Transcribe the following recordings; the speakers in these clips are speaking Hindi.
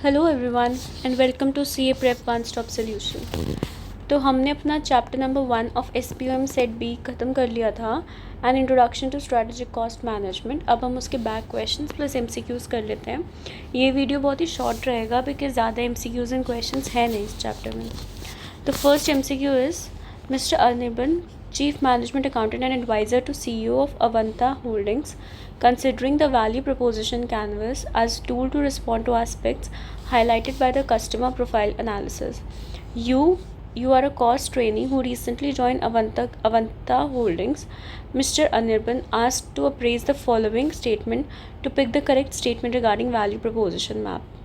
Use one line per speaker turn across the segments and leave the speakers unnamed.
Hello everyone and welcome to C A prep one stop solution. तो हमने अपना chapter number 1 of SPOM set B ख़त्म कर लिया था, an introduction to strategic cost management. अब हम उसके बैक क्वेश्चंस प्लस MCQs कर लेते हैं। ये वीडियो बहुत ही शॉर्ट रहेगा बिकॉज ज़्यादा MCQs एंड क्वेश्चंस है नहीं इस चैप्टर में। तो first MCQ is mister Anirban, Chief Management Accountant and Advisor to CEO of Avanta Holdings, considering the value proposition canvas as tool to respond to aspects highlighted by the customer profile analysis. You are a cost trainee who recently joined Avanta Holdings. Mr. Anirban asked to appraise the following statement to pick the correct statement regarding value proposition map.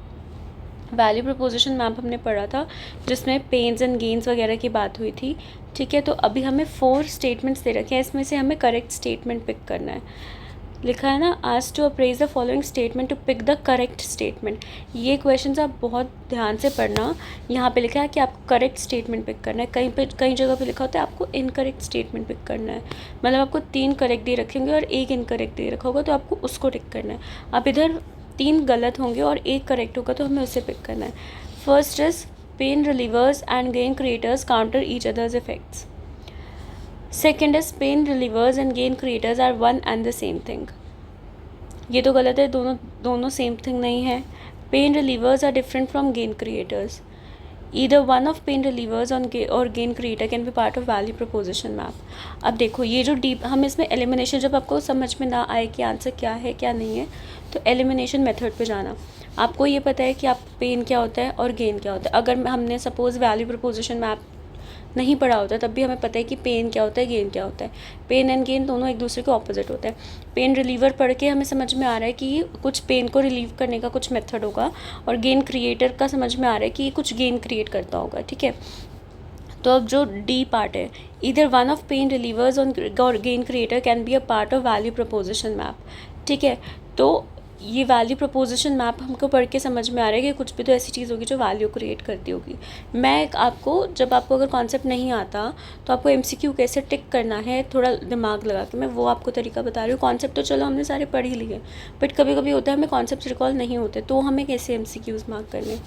Value proposition map हमने पढ़ा था जिसमें पेन्स एंड गेन्स वगैरह की बात हुई थी। ठीक है, तो अभी हमें 4 स्टेटमेंट्स दे रखे हैं, इसमें से हमें करेक्ट स्टेटमेंट पिक करना है। लिखा है ना, asked to appraise the following statement to pick the correct statement. ये क्वेश्चंस आप बहुत ध्यान से पढ़ना। यहाँ पे लिखा है कि आपको करेक्ट स्टेटमेंट पिक करना है, कई जगह पे लिखा होता है आपको इनकरेक्ट स्टेटमेंट पिक करना है। मतलब आपको 3 करेक्ट दे रखे होंगे और 1 इनकरेक्ट दे रखा होगा, तो आपको उसको टिक करना है। आप इधर 3 गलत होंगे और 1 करेक्ट होगा, तो हमें उसे पिक करना है। First is pain relievers and gain creators counter each others effects. Second is pain relievers and gain creators are one and the same thing. ये तो गलत है, दोनों सेम थिंग नहीं है। Pain relievers are different from gain creators. Either one of pain relievers और gain creator can be part of value proposition map. अब देखो ये जो डीप हम इसमें एलिमिनेशन, जब आपको समझ में ना आए कि आंसर क्या है क्या नहीं है, तो एलिमिनेशन मेथड पे जाना। आपको ये पता है कि आप पेन क्या होता है और गेन क्या होता है। अगर हमने सपोज़ वैल्यू प्रपोजिशन मैप नहीं पढ़ा होता तब भी हमें पता है कि पेन क्या होता है, गेन क्या होता है। पेन एंड गेन दोनों एक दूसरे के ऑपोजिट होते हैं। पेन रिलीवर पढ़ के हमें समझ में आ रहा है कि कुछ पेन को रिलीव करने का कुछ मेथड होगा, और गेन क्रिएटर का समझ में आ रहा है कि कुछ गेन क्रिएट करता होगा। ठीक है, तो अब जो डी पार्ट है, इधर वन ऑफ पेन रिलीवर्स और gain creator can be a part of value proposition map. ठीक है, तो ये वैल्यू प्रपोजिशन मैप हमको पढ़ के समझ में आ रहा है कि कुछ भी तो ऐसी चीज़ होगी जो वैल्यू क्रिएट करती होगी। जब आपको अगर कॉन्सेप्ट नहीं आता तो आपको MCQ कैसे टिक करना है, थोड़ा दिमाग लगा के मैं वो आपको तरीका बता रही हूँ। कॉन्सेप्ट तो चलो हमने सारे पढ़ ही लिए, बट कभी कभी होता है हमें कॉन्सेप्ट रिकॉल नहीं होते, तो हमें कैसे MCQs मार्क करने।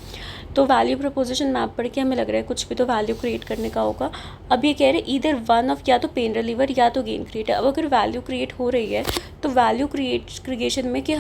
तो वैल्यू प्रपोजिशन मैप पढ़ के हमें लग रहा है कुछ भी तो वैल्यू क्रिएट करने का होगा। अब ये कह रहे हैं ईदर वन ऑफ, या तो पेन रिलीवर या तो गेन क्रिएटर। अब अगर वैल्यू क्रिएट हो रही है तो वैल्यू क्रिएशन में कि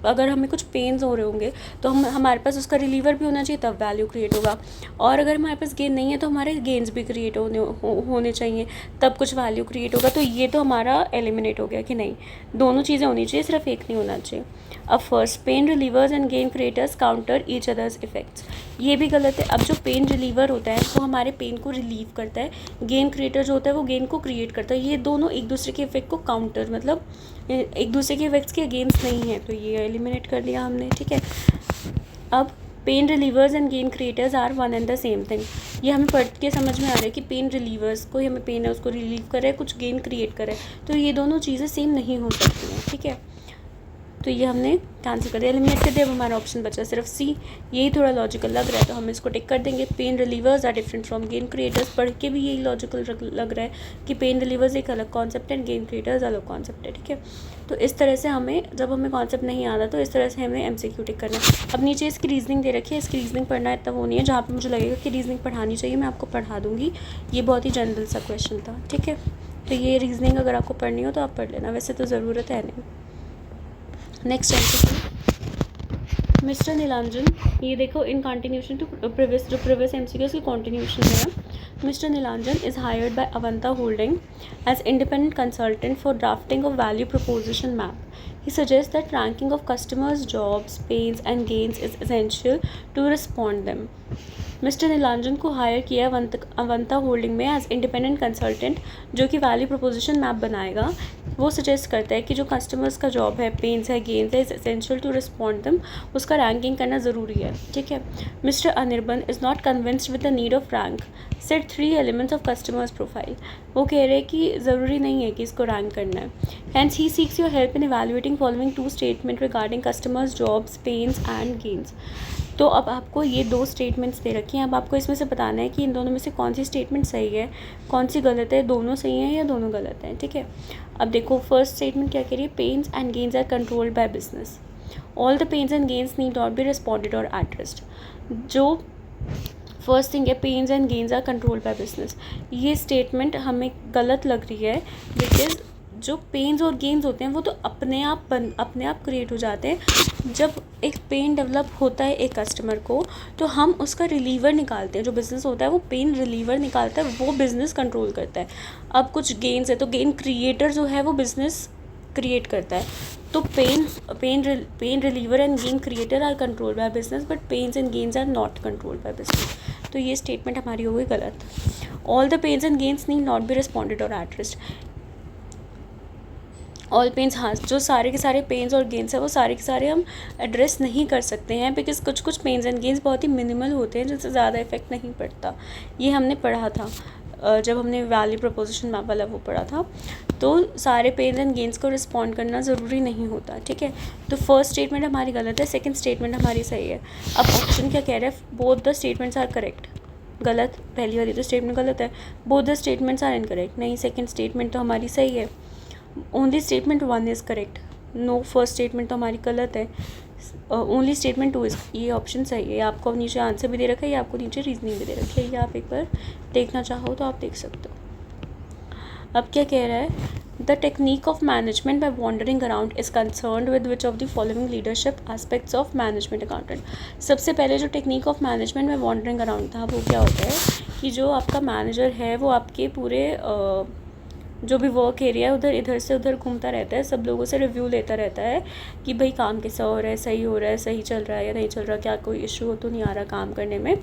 अगर हमें कुछ पेन्स हो रहे होंगे तो हमारे पास उसका रिलीवर भी होना चाहिए, तब वैल्यू क्रिएट होगा। और अगर हमारे पास गेन नहीं है तो हमारे गेन्स भी क्रिएट होने चाहिए, तब कुछ वैल्यू क्रिएट होगा। तो ये तो हमारा एलिमिनेट हो गया कि नहीं, दोनों चीज़ें होनी चाहिए, सिर्फ एक नहीं होना चाहिए। अब first, pen relievers and gain creators counter each others effects, ये भी गलत है। अब जो पेन रिलीवर होता है वो हमारे पेन को रिलीव करता है, गेन क्रिएटर जो होता है वो गेन को क्रिएट करता है। ये दोनों एक दूसरे के इफेक्ट को काउंटर, मतलब एक दूसरे के इफेक्ट्स के अगेंस्ट नहीं है, तो ये एलिमिनेट कर लिया हमने। ठीक है, अब pain relievers and gain creators are one and the same thing. ये हमें पढ़ के समझ में आ रहा है कि पेन रिलीवर्स, कोई हमें पेन है उसको रिलीव कर रहा है, कुछ गेन क्रिएट कर रहा है, तो ये दोनों चीज़ें सेम नहीं हो सकती हैं। ठीक है, तो ये हमने कैंसिल कर दिया, एलिमिनेट कर दिया। अब हमारा ऑप्शन बचा सिर्फ सी। यही थोड़ा लॉजिकल लग रहा है तो हम इसको टिक कर देंगे। Pain relievers are different from gain creators, पढ़ के भी यही लॉजिकल लग रहा है कि पेन रिलीवर्स एक अलग कॉन्सेप्ट है, गेन क्रिएटर्स अलग कॉन्सेप्ट है। ठीक है, तो इस तरह से जब हमें कॉन्सेप्ट नहीं आता तो इस तरह से हमें MCQ टिक करना है। अब नीचे इसकी रीजनिंग दे रखी है, इसकी रीजनिंग पढ़ना इतना वो नहीं है, जहाँ पर मुझे लगेगा कि रीजनिंग पढ़ानी चाहिए मैं आपको पढ़ा दूँगी। ये बहुत ही जनरल सा क्वेश्चन था। ठीक है, तो ये रीजनिंग अगर आपको पढ़नी हो तो आप पढ़ लेना, वैसे तो ज़रूरत है नहीं। नेक्स्ट MCQ, मिस्टर नीलांजन, ये देखो in continuation to previous MCQs की कंटिन्यूशन है। Mister Nilanjan is hired by Avanta holding as independent consultant for drafting of value proposition map. He suggests that ranking of customers' jobs, pains and gains is essential to respond them. Mister Nilanjan को हायर किया अवंता होल्डिंग में एज इंडिपेंडेंट कंसल्टेंट, जो कि वैल्यू प्रपोजिशन मैप बनाएगा। वो सजेस्ट करता है कि जो कस्टमर्स का जॉब है, पेन्स है, गेन्स है, इज एसेंशियल टू रिस्पॉन्ड दम, उसका रैंकिंग करना ज़रूरी है। ठीक है, mister Anirban is not convinced with the need of rank set 3 elements of customers profile. वो कह रहे हैं कि ज़रूरी नहीं है कि इसको रैंक करना है। Hence he seeks your help in evaluating following 2 statement regarding customers jobs, pains and gains. तो अब आपको ये 2 स्टेटमेंट्स दे रखी हैं। अब आपको इसमें से बताना है कि इन दोनों में से कौन सी स्टेटमेंट सही है, कौन सी गलत है, दोनों सही हैं या दोनों गलत हैं। ठीक है, अब देखो फर्स्ट स्टेटमेंट क्या कह रही है, pains and gains are controlled by business. All the pains and gains need not be responded और एड्रेस्ड। जो फर्स्ट थिंग है, pains and gains are control by business, ये स्टेटमेंट हमें गलत लग रही है, बिकॉज जो पेन्स और गेन्स होते हैं वो तो अपने आप क्रिएट हो जाते हैं। जब एक पेन डेवलप होता है एक कस्टमर को, तो हम उसका रिलीवर निकालते हैं। जो बिज़नेस होता है वो पेन रिलीवर निकालता है, वो बिज़नेस कंट्रोल करता है। अब कुछ गेन्स है तो गेन क्रिएटर जो है वो बिज़नेस क्रिएट करता है। तो pain reliever and gain creator are control by business, but pains and gains are not control by business. तो ये स्टेटमेंट हमारी हो गई गलत। All the pains and gains need not be responded और एड्रेस्ड। ऑल पेन्स, हाँ, जो सारे के सारे पेन्स और गेन्स है वो सारे के सारे हम एड्रेस नहीं कर सकते हैं, बिकॉज कुछ पेन्स एंड गेन्स बहुत ही मिनिमल होते हैं जिनसे ज़्यादा इफेक्ट नहीं पड़ता। ये हमने पढ़ा था जब हमने वैल्यू प्रपोजिशन मैप वाला वो पढ़ा था। तो सारे पेन्स एंड गेन्स को रिस्पॉन्ड करना ज़रूरी नहीं होता, ठीक है। तो फर्स्ट स्टेटमेंट हमारी गलत है, सेकंड स्टेटमेंट हमारी सही है। अब ऑप्शन क्या कह रहा है, both the statements are correct. गलत, पहली वाली तो स्टेटमेंट गलत है। Both the statements are incorrect, नहीं, सेकंड स्टेटमेंट तो हमारी सही है। Only statement 1 is correct, no, first statement तो हमारी गलत है। ओनली स्टेटमेंट 2 इज़, ये ऑप्शन सही है। आपको नीचे आंसर भी दे रखा है, या आपको नीचे रीजनिंग भी दे रखी है, ये आप एक बार देखना चाहो तो आप देख सकते हो। अब क्या कह रहा है, the technique of management by wandering around is concerned with which of the following leadership aspects of management accountant. सबसे पहले जो technique of management by wandering around था, वो क्या होता है कि जो आपका मैनेजर है वो आपके पूरे जो भी वर्क एरिया है उधर इधर से उधर घूमता रहता है, सब लोगों से रिव्यू लेता रहता है कि भाई काम कैसा हो रहा है, सही हो रहा है, सही चल रहा है या नहीं चल रहा, क्या कोई इशू हो तो नहीं आ रहा काम करने में,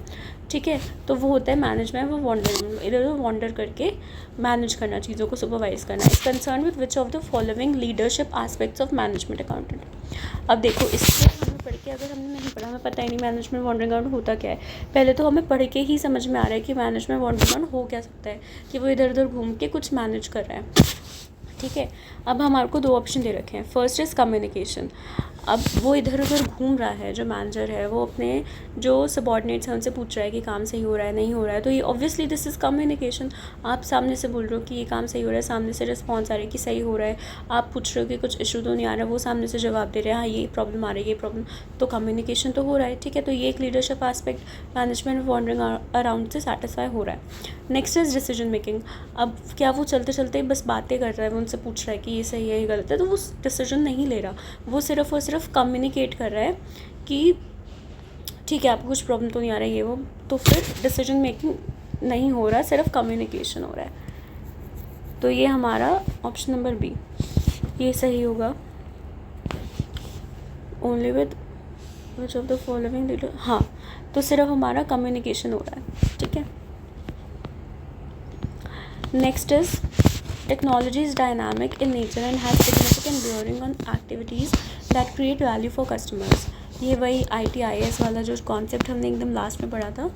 ठीक है। तो वो होता है मैनेजमेंट, वो वॉन्डर, इधर उधर वॉन्डर करके मैनेज करना, चीज़ों को सुपरवाइज करना। Is concern with which of the following leadership aspects of management accountant. अब देखो, इससे हमें पढ़ के, अगर हमने नहीं पढ़ा, हमें पता ही नहीं मैनेजमेंट वॉन्डरिंग अराउंड होता क्या है, पहले तो हमें पढ़ के ही समझ में आ रहा है कि मैनेजमेंट वॉन्डरिंग अराउंड हो क्या सकता है, कि वो इधर उधर घूम के कुछ मैनेज कर रहा है, ठीक है। अब हमारे को 2 ऑप्शन दे रखे हैं। First is communication. अब वो इधर उधर घूम रहा है, जो मैनेजर है वो अपने जो सबॉर्डिनेट्स हैं उनसे पूछ रहा है कि काम सही हो रहा है, नहीं हो रहा है, तो ये ऑब्वियसली दिस इज़ कम्युनिकेशन। आप सामने से बोल रहे हो कि ये काम सही हो रहा है, सामने से रिस्पॉन्स आ रहा है कि सही हो रहा है। आप पूछ रहे हो कि कुछ इशू तो नहीं आ रहा, वो सामने से जवाब दे रहे हैं हाँ ये प्रॉब्लम आ रही है, ये प्रॉब्लम, तो कम्युनिकेशन तो हो रहा है, ठीक है। तो ये एक leadership aspect management wandering around से सेटिस्फाई हो रहा है। Next is decision making. अब क्या वो चलते चलते बस बातें कर रहा है, वो उनसे पूछ रहा है कि ये सही है, ये गलत है, तो वो डिसीजन नहीं ले रहा, वो सिर्फ और सिर्फ कम्युनिकेट कर रहा है कि ठीक है आपको कुछ प्रॉब्लम तो नहीं आ रहा है, ये वो, तो फिर डिसीजन मेकिंग नहीं हो रहा, सिर्फ कम्युनिकेशन हो रहा है। तो ये हमारा ऑप्शन नंबर बी, ये सही होगा। Only with which of the following leader, हाँ, तो सिर्फ हमारा कम्युनिकेशन हो रहा है, ठीक है। Next is technology is dynamic in nature and has significant bearing on activities that create value for customers. ये वही ITIS वाला जो कॉन्सेप्ट हमने एकदम लास्ट में पढ़ा था।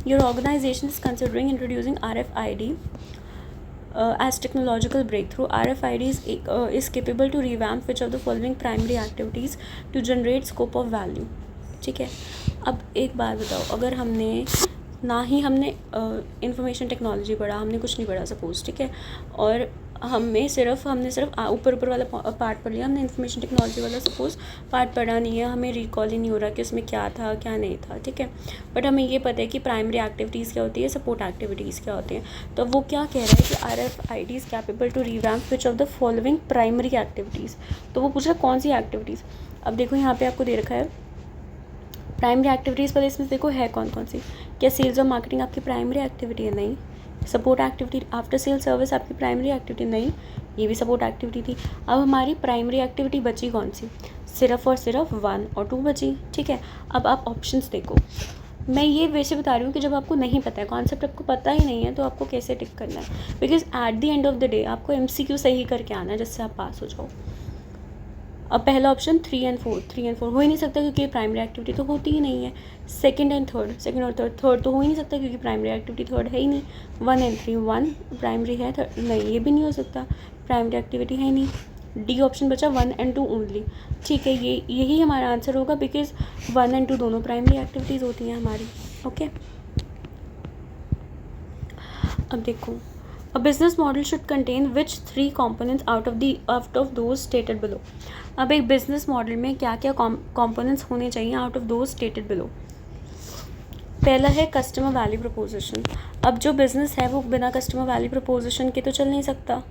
Your organisation is considering introducing RFID as technological breakthrough. RFID is capable to revamp which of the following primary activities to generate scope of value, ठीक है। अब एक बात बताओ, अगर हमने ना ही हमने इंफॉर्मेशन टेक्नोलॉजी पढ़ा, हमने कुछ नहीं पढ़ा सपोज, ठीक है, और हमने सिर्फ ऊपर वाला पार्ट पढ़ लिया, हमने इंफॉर्मेशन टेक्नोलॉजी वाला सपोज पार्ट पढ़ा नहीं है, हमें रिकॉल ही नहीं हो रहा कि उसमें क्या था क्या नहीं था, ठीक है। बट हमें ये पता है कि प्राइमरी एक्टिविटीज़ क्या होती है, सपोर्ट एक्टिविटीज़ क्या होती हैं। तो वो क्या कह रहा है कि RFID is capable to revamp which of the following primary activities. तो वो पूछ रहा है कौन सी एक्टिविटीज़। अब देखो यहाँ पे आपको दे रखा है प्राइमरी एक्टिविटीज़, पर इसमें देखो है कौन कौन सी। क्या सेल्स और मार्केटिंग आपकी प्राइमरी एक्टिविटी है? नहीं। Support activity, after sale service आपकी प्राइमरी एक्टिविटी? नहीं, ये भी सपोर्ट एक्टिविटी थी। अब हमारी प्राइमरी एक्टिविटी बची कौन सी? सिर्फ और सिर्फ 1 और 2 बची, ठीक है। अब आप ऑप्शंस देखो, मैं ये वैसे बता रही हूँ कि जब आपको नहीं पता है, कॉन्सेप्ट आपको पता ही नहीं है, तो आपको कैसे टिक करना है, because at the end of the day आपको MCQ सही करके आना है जिससे आप पास हो जाओ। अब पहला ऑप्शन 3 और 4 हो ही नहीं सकता क्योंकि प्राइमरी एक्टिविटी तो होती ही नहीं है। सेकंड और थर्ड तो हो ही नहीं सकता क्योंकि प्राइमरी एक्टिविटी थर्ड है ही नहीं। 1 और 3, 1 प्राइमरी है, थर्ड नहीं, ये भी नहीं हो सकता, प्राइमरी एक्टिविटी है ही नहीं। डी ऑप्शन बचा 1 और 2 ओनली, ठीक है। यही हमारा आंसर होगा बिकॉज 1 और 2 दोनों प्राइमरी एक्टिविटीज़ होती हैं हमारी, ओके। अब देखो A business model should contain which three components out of those stated below. अब एक business model में क्या क्या components होने चाहिए out of those stated below. पहला है कस्टमर वैल्यू प्रपोजिशन. अब जो बिज़नेस है वो बिना कस्टमर वैल्यू प्रपोजिशन के तो चल नहीं सकता.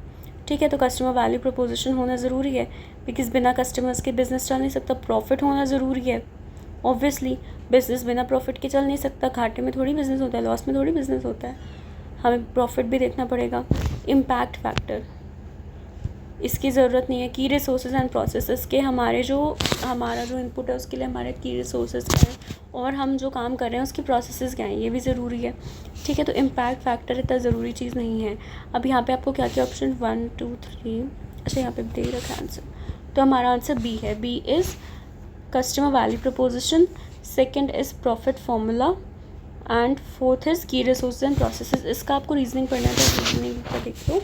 ठीक है, तो कस्टमर वैल्यू प्रपोजिशन होना ज़रूरी है, बिकॉज बिना कस्टमर्स के बिज़नेस चल नहीं सकता. प्रॉफिट होना ज़रूरी है. ऑब्वियसली बिज़नेस बिना प्रॉफिट के चल नहीं सकता. घाटे में थोड़ी बिज़नेस होता है, लॉस में थोड़ी बिज़नेस होता है. हमें प्रॉफिट भी देखना पड़ेगा. इम्पैक्ट फैक्टर, इसकी ज़रूरत नहीं है. की रिसोर्सेज एंड प्रोसेसेस के हमारा जो इनपुट है उसके लिए हमारे की रिसोर्सेज क्या हैं और हम जो काम कर रहे हैं उसकी प्रोसेसेस क्या हैं, ये भी ज़रूरी है. ठीक है, तो इम्पैक्ट फैक्टर इतना ज़रूरी चीज़ नहीं है. अब यहाँ पे आपको क्या क्या ऑप्शन 1 2 3, अच्छा यहाँ पे दे रखा आंसर, तो हमारा आंसर बी है. B is customer value proposition, second is profit formula and fourth is key resources and processes. इसका आपको रीजनिंग पढ़ना है तो रीजनिंग का देख लो.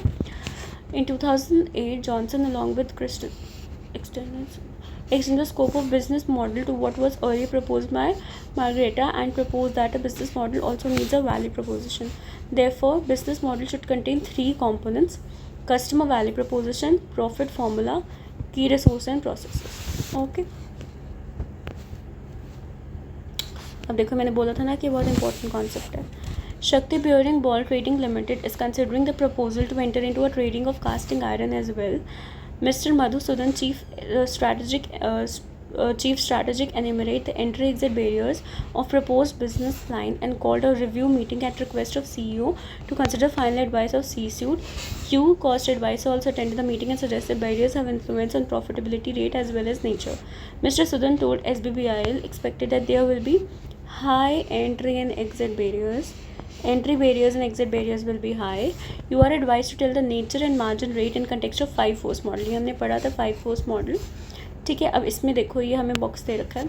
In 2008, Johnson, along with Christian, extended the scope of business model to what was earlier proposed by Margareta and proposed that a business model also needs a value proposition. Therefore, business model should contain three components: customer value proposition, profit formula, key resource and processes. Okay. अब देखो मैंने बोला था ना कि बहुत इंपॉर्टेंट कॉन्सेप्ट है. Shakti Bearing Ball Trading Limited is considering the proposal to enter into a trading of casting iron as well. Mr. Madhusudan, Chief Strategic enumerate the entry-exit barriers of proposed business line and called a review meeting at request of CEO to consider final advice of C-suite. Q Cost Advisor also attended the meeting and suggested barriers have influence on profitability rate as well as nature. Mr. Sudan told SBBIL expected that there will be high entry and exit barriers. Entry barriers and exit barriers will be high. You are advised to tell the nature and margin rate in context of 5 force model. ये हमने पढ़ा था 5 force model. ठीक है, अब इसमें देखो ये हमें बॉक्स दे रखा है.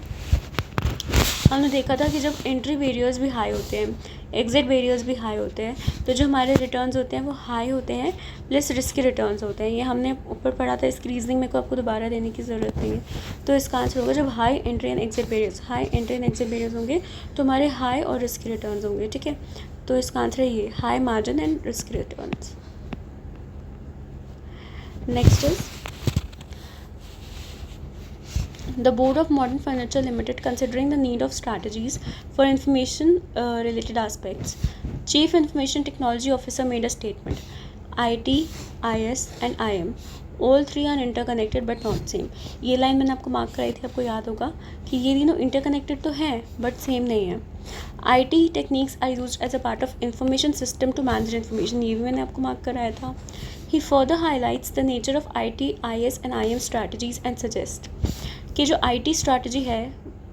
हमने देखा था कि जब एंट्री बैरियर्स भी हाई होते हैं, एग्जिट बैरियर्स भी हाई होते हैं, तो जो हमारे रिटर्न्स होते हैं वो हाई होते हैं प्लस रिस्की रिटर्न्स होते हैं. ये हमने ऊपर पढ़ा था. इसकी रीजनिंग मेरे को आपको दोबारा देने की ज़रूरत नहीं है. तो इसका आंसर होगा जब high entry and exit barriers होंगे तो हमारे हाई और रिस्की रिटर्न्स होंगे. ठीक है, तो इसका आंसर है ये high margin and risky returns. Next is the Board of Modern Furniture Limited, considering the need of strategies for information related aspects. Chief Information Technology Officer made a statement. IT, IS and IM all three are interconnected but not same. ये लाइन मैंने आपको मार्क कराई थी, आपको याद होगा कि ये तीनों इंटरकनेक्टेड तो हैं बट सेम नहीं है. IT techniques are used as a part of information system to manage information. ये भी मैंने आपको मार्क कराया था. He further highlights the nature of IT, IS and IM strategies and suggests कि जो IT स्ट्रैटेजी है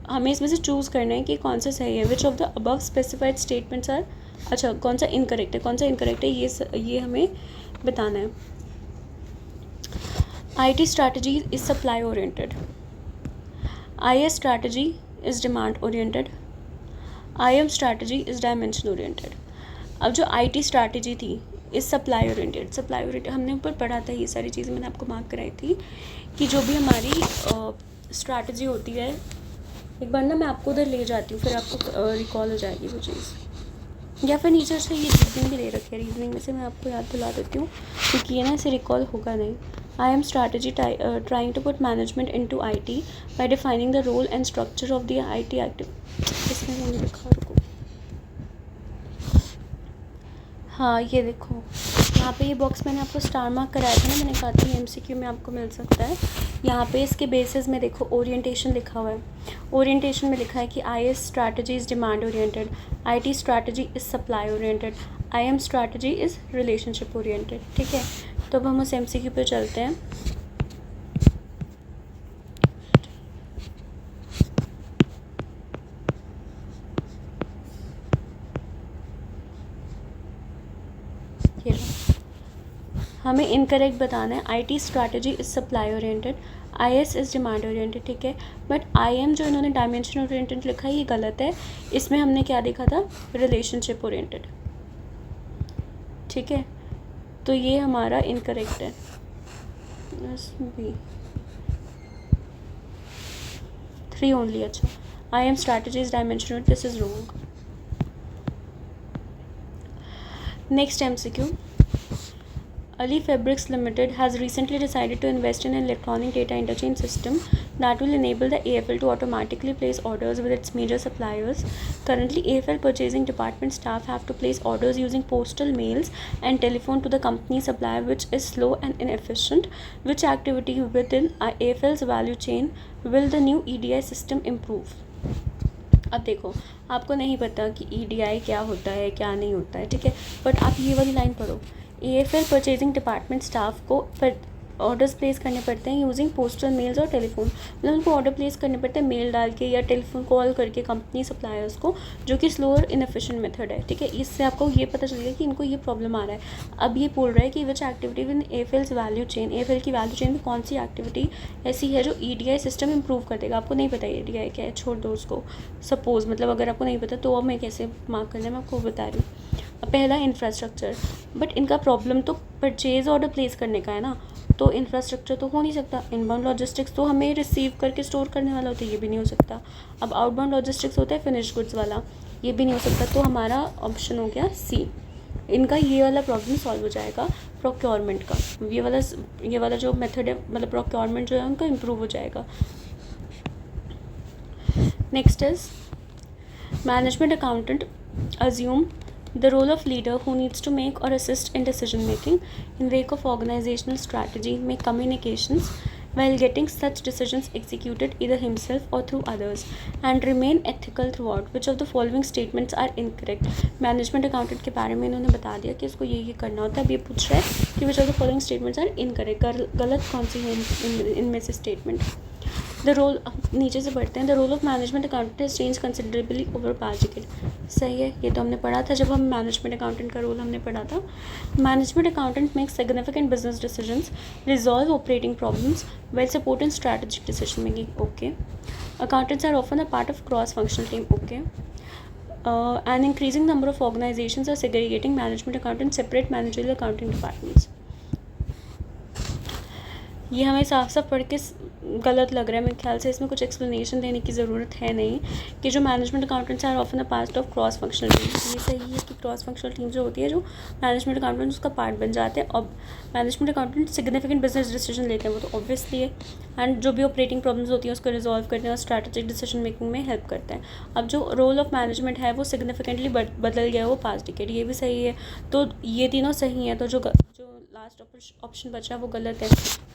हमें इसमें से चूज़ करना है कि कौन सा सही है. Which of the above specified statements are, अच्छा कौन सा इनकरेक्ट है, ये हमें बताना है. IT strategy is supply oriented, IS strategy is demand oriented, IM strategy is dimension oriented. अब जो IT स्ट्रैटेजी थी इज सप्लाई ओरिएंटेड हमने ऊपर पढ़ा था. ये सारी चीज़ें मैंने आपको मार्क कराई थी कि जो भी हमारी स्ट्रैटेजी होती है, एक बार ना मैं आपको उधर ले जाती हूँ फिर आपको रिकॉल हो जाएगी वो चीज़. या फिर नीचे से ये रीजनिंग भी दे रखी है, रीजनिंग में से मैं आपको याद दिला देती हूँ क्योंकि ये ना इसे रिकॉल होगा नहीं. IM strategy trying to put management into IT by defining the role and structure of the IT active. इसमें मैंने लिखा, रुको, हाँ ये देखो यहाँ पे ये बॉक्स मैंने आपको स्टार मार्क कराया था ना, मैंने कहा था MCQ में आपको मिल सकता है. यहाँ पे इसके बेसिस में देखो ओरिएंटेशन लिखा हुआ है. ओरिएंटेशन में लिखा है कि IS strategy is demand oriented, IT strategy is supply oriented, IM strategy is relationship oriented. ठीक है, तो अब हम उस MCQ पे चलते हैं. हमें इनकरेक्ट बताना है. IT strategy is supply oriented, IS is demand oriented. ठीक है, बट IM जो इन्होंने डायमेंशन ओरिएंटेड लिखा है ये गलत है. इसमें हमने क्या देखा था, रिलेशनशिप ओरिएंटेड. ठीक है, तो ये हमारा इनकरेक्ट है. B 3 only. अच्छा, IM strategy is dimension oriented, this is wrong. Next MCQ. Ali Fabrics Limited has recently decided to invest in an electronic data interchange system that will enable the AFL to automatically place orders with its major suppliers. Currently, AFL purchasing department staff have to place orders using postal mails and telephone to the company supplier, which is slow and inefficient. Which activity within AFL's value chain will the new EDI system improve? अब देखो, आपको नहीं पता कि EDI क्या होता है क्या नहीं होता है, ठीक है, बट आप ये वाली लाइन पढ़ो, AFL परचेजिंग डिपार्टमेंट स्टाफ को ऑर्डर्स प्लेस करने पड़ते हैं यूजिंग पोस्टल मेल्स और टेलीफोन, मतलब उनको ऑर्डर प्लेस करने पड़ते हैं मेल डाल के या टेलीफोन कॉल करके कंपनी सप्लायर्स को, जो कि स्लो और इनएफिशिएंट मेथड है, ठीक है। इससे आपको ये पता चलेगा कि इनको ये प्रॉब्लम आ रहा है। अब ये बोल रहा है कि which activity in AFL's value chain, AFL की वैल्यू चेन में कौन सी एक्टिविटी ऐसी है जो EDI सिस्टम इंप्रूव कर देगा। आपको नहीं पता EDI क्या है, छोड़ दो उसको। सपोज़ मतलब अगर आपको नहीं पता तो अब मैं कैसे मार्क करना है मैं आपको बता रही हूँ। पहला इंफ्रास्ट्रक्चर, बट इनका प्रॉब्लम तो परचेज ऑर्डर प्लेस करने का है ना, तो इंफ्रास्ट्रक्चर तो हो नहीं सकता। इनबाउंड लॉजिस्टिक्स तो हमें रिसीव करके स्टोर करने वाला होता है, ये भी नहीं हो सकता। अब आउटबाउंड लॉजिस्टिक्स होता है फिनिश गुड्स वाला, ये भी नहीं हो सकता। तो हमारा ऑप्शन हो गया C, इनका ये वाला प्रॉब्लम सॉल्व हो जाएगा प्रोक्योरमेंट का। ये वाला जो मेथड है, मतलब प्रोक्योरमेंट जो है उनका इम्प्रूव हो जाएगा। Next is management accountant assume the role of leader who needs to make or assist in decision making in wake of organizational strategy, make communications while getting such decisions executed either himself or through others, and remain ethical throughout. Which of the following statements are incorrect? Management accountant के बारे में इन्होंने बता दिया कि इसको ये करना होता है। अब ये पूछ रहा है कि which of the following statements are incorrect, गलत कौन सी है इनमें से स्टेटमेंट। द रोल, नीचे से पढ़ते हैं, the role of management accountant has change considerably over past decade. सही है, ये तो हमने पढ़ा था जब हम मैनेजमेंट अकाउंटेंट का रोल हमने पढ़ा था। Management accountant makes significant business decisions, resolve operating problems, well support in strategic decision making. Okay, accountants are often a part of cross functional team. Okay, an increasing number of organizations are segregating management accountants separate managerial accounting departments. ये हमें साफ साफ पढ़ के गलत लग रहा है, मेरे ख्याल से इसमें कुछ एक्सप्लेनेशन देने की ज़रूरत है नहीं कि जो management accountants are often a part of cross functional team. ये सही है कि क्रॉस फंक्शनल टीम जो होती है जो मैनेजमेंट अकाउंटेंट उसका पार्ट बन जाते हैं। अब management accountant significant business decision लेते हैं, वो तो ऑब्वियसली है, एंड जो भी ऑपरेटिंग प्रॉब्लम्स होती हैं उसको रिजॉल्व करने और स्ट्रैटेजिक डिसीजन मेकिंग में हेल्प करते हैं। अब जो रोल ऑफ मैनेजमेंट है वो सिग्निफिकेंटली बदल गया है, वो पास्ट डिकेड, ये भी सही है। तो ये तीनों सही हैं, तो जो लास्ट ऑप्शन बचा वो गलत है,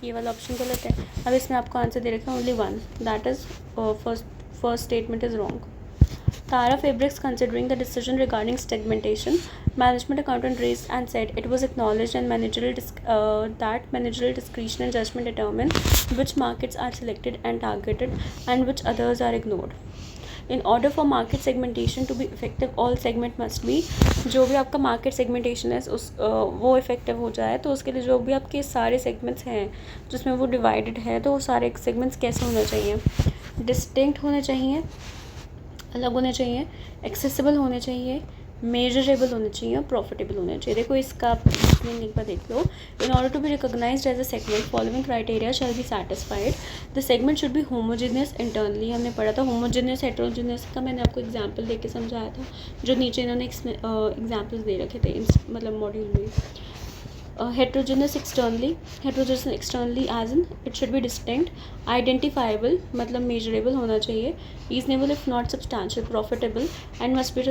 ये वाला ऑप्शन गलत है। अब इसमें आपको आंसर दे रखा है only one, that is first statement is wrong. Tara Fabrics considering the decision regarding segmentation, management accountant raised and said it was acknowledged and that managerial discretion and judgment determine which markets are selected and targeted and which others are ignored. In order for market segmentation to be effective, all segment must be, जो भी आपका मार्केट सेगमेंटेशन है वो इफेक्टिव हो जाए तो उसके लिए जो भी आपके सारे सेगमेंट्स हैं जिसमें वो डिवाइडेड है तो वो सारे सेगमेंट्स कैसे होने चाहिए, डिस्टिंक्ट होने चाहिए, अलग होने चाहिए, एक्सेसिबल होने चाहिए, मेजरेबल होने चाहिए और प्रॉफिटेबल होने चाहिए। देखो इसका मीनिंग एक बार देख लो। In order to be recognised as a segment following criteria shall be satisfied. The segment should be homogeneous internally, हमने पढ़ा था। होमोजेनियस हेटेरोजेनियस का मैंने आपको एग्जांपल देके समझाया था, जो नीचे इन्होंने एग्जाम्पल्स दे रखे थे मतलब मॉड्यूल में। heterogeneous externally as in it should be distinct, identifiable मतलब measurable होना चाहिए, reasonable if not substantial, profitable and must be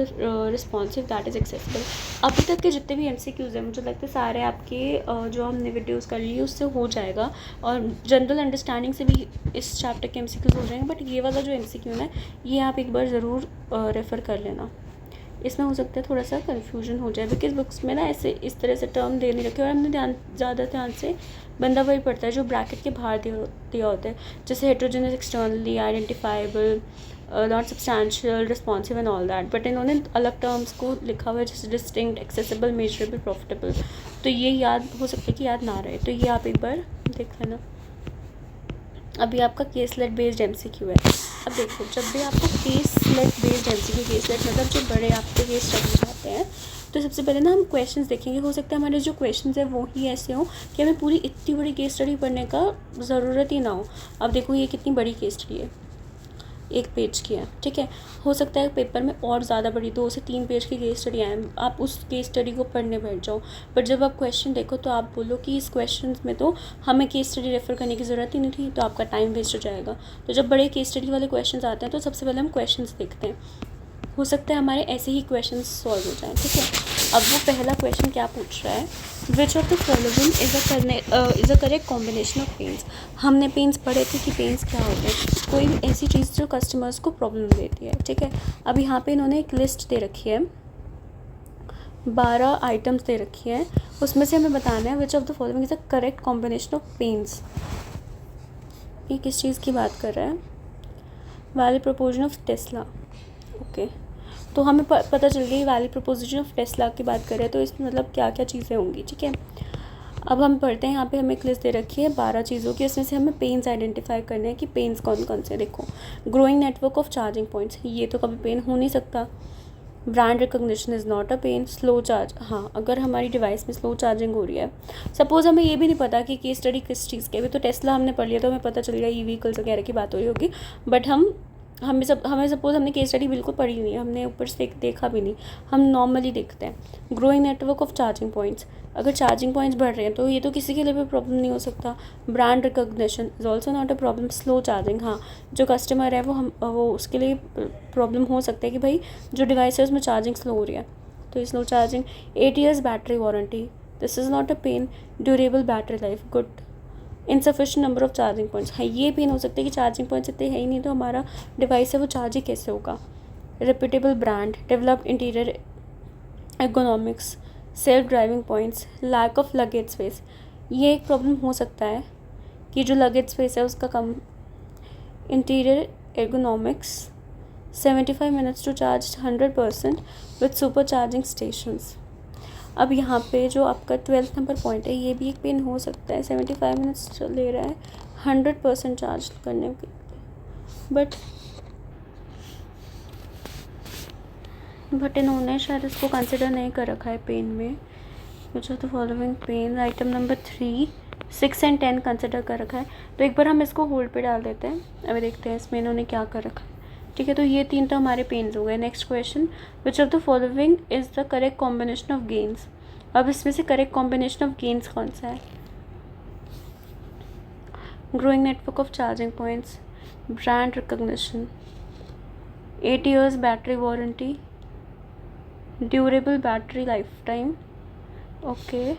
responsive, that is accessible। अभी तक के जितने भी MCQs हैं मुझे लगता है सारे आपके जो हमने वीडियोस कर ली उससे हो जाएगा और जनरल अंडरस्टैंडिंग से भी इस चैप्टर के MCQs हो जाएंगे। बट ये वाला जो MCQ है ये आप एक बार ज़रूर रेफ़र कर लेना, इसमें हो सकता है थोड़ा सा कन्फ्यूजन हो जाए बिकॉज बुक्स में ना ऐसे इस तरह से टर्म दे नहीं रखे और हमने ज़्यादा ध्यान से बंदा वही पढ़ता है जो ब्रैकेट के बाहर दिया होता है, जैसे heterogeneous externally, identifiable, not substantial, responsive and all that. But इन्होंने अलग टर्म्स को लिखा हुआ है जैसे डिस्टिंक्ट, एक्सेसिबल, मेजरेबल, प्रॉफिटेबल, तो ये याद हो सकता है कि याद ना रहे, तो ये आप एक बार देख लेना। अभी आपका केस लेट बेस्ड MCQ है। अब देखो जब भी आपको case late based MCQ, case late मतलब जो बड़े आपके केस स्टडीज आते हैं तो सबसे पहले ना हम क्वेश्चंस देखेंगे। हो सकता है हमारे जो क्वेश्चंस है वो ही ऐसे हों कि हमें पूरी इतनी बड़ी केस स्टडी पढ़ने का ज़रूरत ही ना हो। अब देखो ये कितनी बड़ी केस स्टडी है, 1 पेज की है, ठीक है। हो सकता है पेपर में और ज़्यादा बड़ी 2 से 3 पेज की केस स्टडी आए, आप उस केस स्टडी को पढ़ने बैठ जाओ, बट जब आप क्वेश्चन देखो तो आप बोलो कि इस क्वेश्चन में तो हमें केस स्टडी रेफ़र करने की ज़रूरत ही नहीं थी, तो आपका टाइम वेस्ट हो जाएगा। तो जब बड़े केस स्टडी वाले क्वेश्चन आते हैं तो सबसे पहले हम क्वेश्चन देखते हैं, हो सकता है हमारे ऐसे ही क्वेश्चन सॉल्व हो जाएँ, ठीक है। अब वो पहला क्वेश्चन क्या पूछ रहा है, which of the following is a correct combination of pains. हमने पेन्स पढ़े थे कि पेन्स क्या होते हैं, कोई भी ऐसी चीज़ जो कस्टमर्स को प्रॉब्लम देती है, ठीक है। अब यहाँ पे इन्होंने एक लिस्ट दे रखी है, 12 आइटम्स दे रखी है, उसमें से हमें बताना है which of the following is a correct combination of pains. ये किस चीज़ की बात कर रहा है, valid proportion of Tesla, okay. तो हमें पता चल गई वैलिड प्रोपोजिशन ऑफ टेस्ला की बात करें तो इसमें मतलब क्या क्या चीज़ें होंगी, ठीक है। अब हम पढ़ते हैं, यहाँ पे हमें एक लिस्ट दे रखी है 12 चीज़ों की, उसमें से हमें पेन्स आइडेंटिफाई करने हैं कि पेन्स कौन कौन से। देखो, growing network of charging points, ये तो कभी पेन हो नहीं सकता। Brand recognition is not a pain. Slow charge, हाँ, अगर हमारी डिवाइस में स्लो चार्जिंग हो रही है, सपोज़ हमें ये भी नहीं पता कि केस स्टडी किस चीज़ की, अभी तो टेस्ला हमने पढ़ लिया तो हमें पता चल गया ई व्हीकल्स वगैरह की बात हो रही होगी, बट हमें सपोज़ हमने केस स्टडी बिल्कुल पढ़ी नहीं है, हमने ऊपर से देखा भी नहीं, हम नॉर्मली देखते हैं। Growing network of charging points, अगर चार्जिंग पॉइंट्स बढ़ रहे हैं तो ये तो किसी के लिए भी प्रॉब्लम नहीं हो सकता। Brand recognition is also not a problem. Slow charging, हाँ, जो कस्टमर है वो उसके लिए प्रॉब्लम हो सकता है कि भाई जो डिवाइस है उसमें चार्जिंग स्लो हो रही है, तो ये slow charging. 8 years battery warranty, this is not a pain. Durable battery life, good. Insufficient number of charging points, हाँ, ये पेन हो सकता है कि चार्जिंग पॉइंट्स इतने है ही नहीं, तो हमारा डिवाइस है वो चार्ज ही कैसे होगा। Reputable brand, developed interior ergonomics, self driving points, lack of luggage space, ये एक प्रॉब्लम हो सकता है कि जो लगेज स्पेस है उसका कम। Interior ergonomics, 75 minutes to charge 100% with super charging stations. अब यहाँ पे जो आपका 12th नंबर पॉइंट है, ये भी एक पेन हो सकता है। 75 मिनट्स ले रहा है 100% चार्ज करने के, बट इन्होंने शायद इसको कंसिडर नहीं कर रखा है पेन में। Which of the following pain, item number 3, 6 and 10 consider कर रखा है, तो एक बार हम इसको होल्ड पे डाल देते हैं, अभी देखते हैं इसमें इन्होंने क्या कर रखा है, ठीक है। तो ये 3 तो हमारे पेन्स हो गए। Next question, which of the following is the correct combination of gains. अब इसमें से करेक्ट कॉम्बिनेशन ऑफ गेन्स कौन सा है, growing network of charging points, brand recognition, 8 years battery warranty, durable battery life time, okay,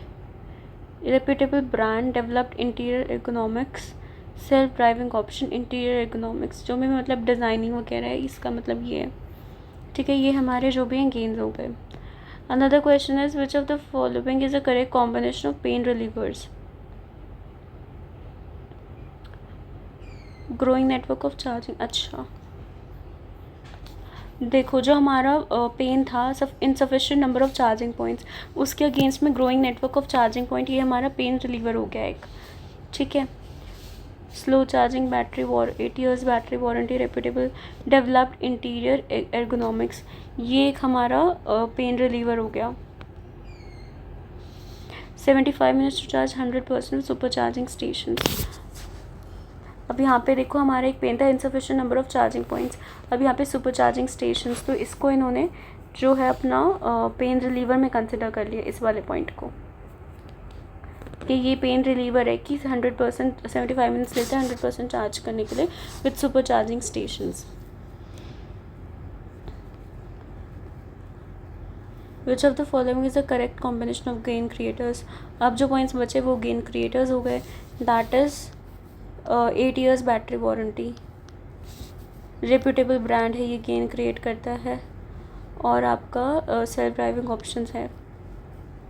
reputable brand, developed interior economics, self driving option, interior economics, जो भी मतलब डिज़ाइनिंग वगैरह है, इसका मतलब ये है, ठीक है। ये हमारे जो भी हैं गेन्स हो गए। Another question is which of the following is a correct combination of pain relievers, growing network of charging. अच्छा, देखो, जो हमारा पेन था insufficient number of charging points, उसके अगेंस्ट में growing network of charging point, ये हमारा पेन रिलीवर हो गया एक, ठीक है। Slow charging battery 8 years battery warranty, reputable, developed interior ergonomics, ये एक हमारा पेन रिलीवर हो गया। 75 minutes to charge 100% super charging station. अब यहाँ पे देखो, हमारा एक पेन था insufficient number of charging points, अब यहाँ पे सुपर चार्जिंग स्टेशंस, तो इसको इन्होंने जो है अपना पेन रिलीवर में कंसिडर कर लिया, इस वाले पॉइंट को, कि ये पेन रिलीवर है कि 100% 75 मिनट्स लेता है 100% चार्ज करने के लिए with super charging stations. Which of the following is the correct combination of gain creators. अब जो पॉइंट्स बचे वो गेन क्रिएटर्स हो गए, that is 8 years battery warranty, reputable brand है, ये गेन क्रिएट करता है, और आपका सेल्फ ड्राइविंग ऑप्शंस है,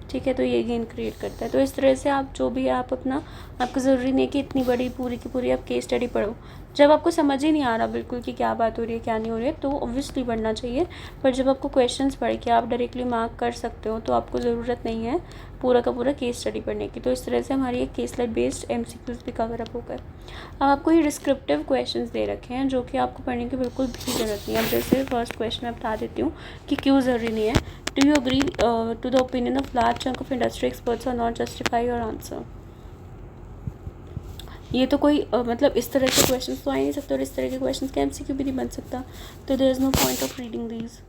ठीक है, तो ये गेन क्रिएट करता है। तो इस तरह से आप जो भी आप अपना, आपको ज़रूरी नहीं है कि इतनी बड़ी पूरी की पूरी आप केस स्टडी पढ़ो। जब आपको समझ ही नहीं आ रहा बिल्कुल कि क्या बात हो रही है क्या नहीं हो रही है, तो ऑब्वियसली पढ़ना चाहिए, पर जब आपको क्वेश्चंस पढ़ के आप डायरेक्टली मार्क कर सकते हो, तो आपको ज़रूरत नहीं है पूरा का पूरा केस स्टडी पढ़ने की। तो इस तरह से हमारी एक केस लाइट बेस्ड MCQs भी कवर अप हो गए। अब आपको ये डिस्क्रिप्टिव क्वेश्चंस दे रखे हैं जो कि आपको पढ़ने की बिल्कुल भी ज़रूरत नहीं है। अब जैसे फर्स्ट क्वेश्चन मैं बता देती हूँ कि क्यों ज़रूरी नहीं है। Do you agree to the opinion of large chunk of industry experts are not justify your answer. ये तो कोई मतलब इस तरह के क्वेश्चन तो आ ही नहीं सकते, और इस तरह के क्वेश्चन का MCQ भी नहीं बन सकता, तो there is no point of reading these.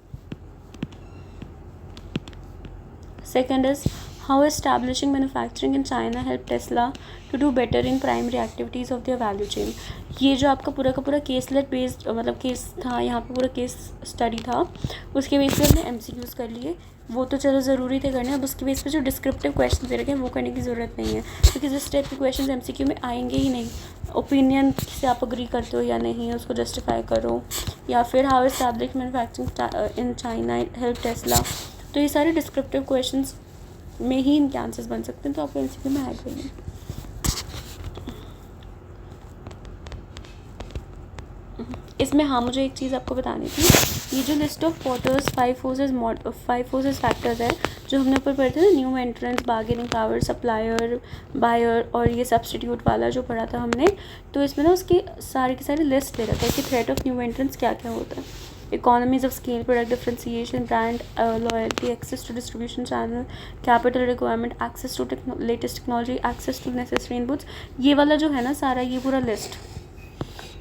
Second is, how establishing manufacturing in China helped Tesla to do better in primary activities of their value chain. ये जो आपका पूरा का पूरा केसलेट बेस्ड मतलब केस था, यहाँ पे पूरा केस स्टडी था, उसके बेस पे हमने MCQs कर लिए. वो तो चलो ज़रूरी थे करने. अब उसके बेस पे जो डिस्क्रिप्टिव क्वेश्चन दे रखे हैं वो करने की ज़रूरत नहीं है, क्योंकि इस टाइप के क्वेश्चन MCQ में आएंगे ही नहीं. ओपिनियन से आप अग्री करते हो या नहीं, उसको जस्टिफाई करो, या फिर how establish manufacturing in China help Tesla. तो ये सारे डिस्क्रिप्टिव क्वेश्चंस में ही इनके आंसर्स बन सकते हैं, तो आपको MCQ में ऐड करेंगे. इसमें हाँ मुझे एक चीज़ आपको बतानी थी. ये जो list of Porter's 5 forces factors है जो हमने ऊपर पढ़े थे ना, new entrants, bargaining power, supplier, buyer और ये सब्सटीट्यूट वाला जो पढ़ा था हमने, तो इसमें ना उसकी सारी की सारी लिस्ट दे रखा है कि थ्रेट ऑफ न्यू एंट्रेंस क्या क्या होता है. Economies of scale, product differentiation, brand loyalty, access to distribution channel, capital requirement, access to latest technology, access to necessary inputs. ये वाला जो है ना सारा, ये पूरा लिस्ट,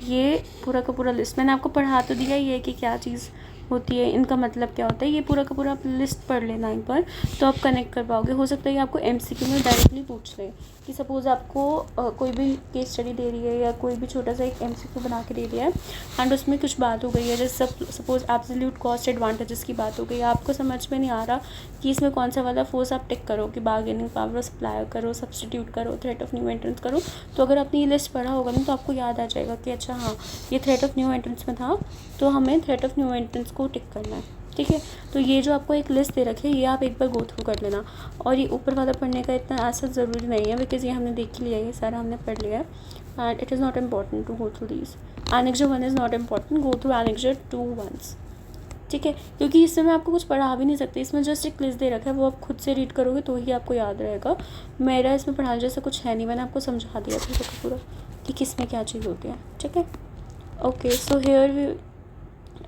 ये पूरा का पूरा लिस्ट मैंने आपको पढ़ा तो दिया ही है कि क्या चीज़ होती है, इनका मतलब क्या होता है. ये पूरा का पूरा आप लिस्ट पढ़ लेना एक बार, तो आप कनेक्ट कर पाओगे. हो सकता है कि आपको MCQ में डायरेक्टली पूछ ले कि सपोज़ आपको कोई भी केस स्टडी दे रही है या कोई भी छोटा सा एक MCQ बना के दे दिया है, एंड उसमें कुछ बात हो गई है, जैसे सपोज़ एब्सोल्यूट कॉस्ट एडवांटेजेस की बात हो गई, आपको समझ में नहीं आ रहा कि इसमें कौन सा वाला फोर्स आप टिक करो, कि बार्गेनिंग पावर, सप्लायर करो, सब्सटीट्यूट करो, थ्रेट ऑफ न्यू एंट्रेंस करो. तो अगर आपने ये लिस्ट पढ़ा होगा ना, तो आपको याद आ जाएगा कि अच्छा हाँ ये थ्रेट ऑफ न्यू एंट्रेंस में था, तो हमें थ्रेट ऑफ न्यू एंट्रेंस को टिक करना है. ठीक है, तो ये जो आपको एक लिस्ट दे रखी है, ये आप एक बार गो थ्रू कर लेना. और ये ऊपर वाला पढ़ने का इतना ऐसा ज़रूरी नहीं है, बिकॉज़ ये हमने देख लिया है, ये सारा हमने पढ़ लिया है, and it is not important to go through these. Annexure 1 is not important, go through annexure 2 once. ठीक है, क्योंकि इससे मैं आपको कुछ पढ़ा भी नहीं सकती, इसमें जस्ट एक लिस्ट दे रखा है, वो आप खुद से रीड करोगे तो ही आपको याद रहेगा. मेरा इसमें पढ़ाने जैसा कुछ है नहीं, मैंने आपको समझा दिया था पूरा कि किस में क्या चीज़ होती है. ठीक है, okay, so here we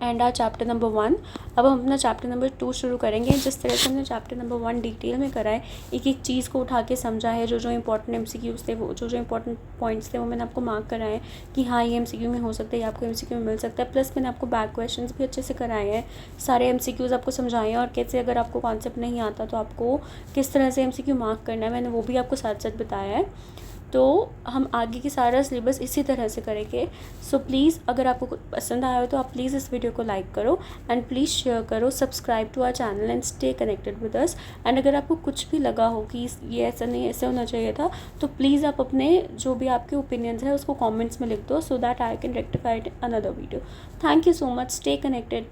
end our chapter number 1. अब हम अपना चैप्टर नंबर 2 शुरू करेंगे. जिस तरह से हमने चैप्टर नंबर 1 डिटेल में करा है, एक एक चीज़ को उठा के समझा है, जो जो इंपॉर्टेंट MCQs थे, वो जो जो इंपॉर्टेंट पॉइंट्स थे वो मैंने आपको मार्क कराए हैं कि हाँ ये MCQ में हो सकता है, ये आपको MCQ में मिल सकता है. प्लस मैंने आपको बैक क्वेश्चंस भी अच्छे से कराए हैं, सारे MCQs आपको समझाए हैं, और कैसे अगर आपको कॉन्सेप्ट नहीं आता तो आपको किस तरह से MCQ मार्क करना है, मैंने वो भी आपको साथ साथ बताया है. तो हम आगे की सारा सिलेबस इसी तरह से करेंगे. सो प्लीज़ अगर आपको पसंद आया हो तो आप प्लीज़ इस वीडियो को लाइक करो, एंड प्लीज़ शेयर करो, subscribe to our channel and stay connected with us. And अगर आपको कुछ भी लगा हो कि ये ऐसा नहीं, ऐसे होना चाहिए था, तो प्लीज़ आप अपने जो भी आपके ओपिनियंस हैं उसको कमेंट्स में लिख दो, so that I can rectify it another video. Thank you so much, stay connected.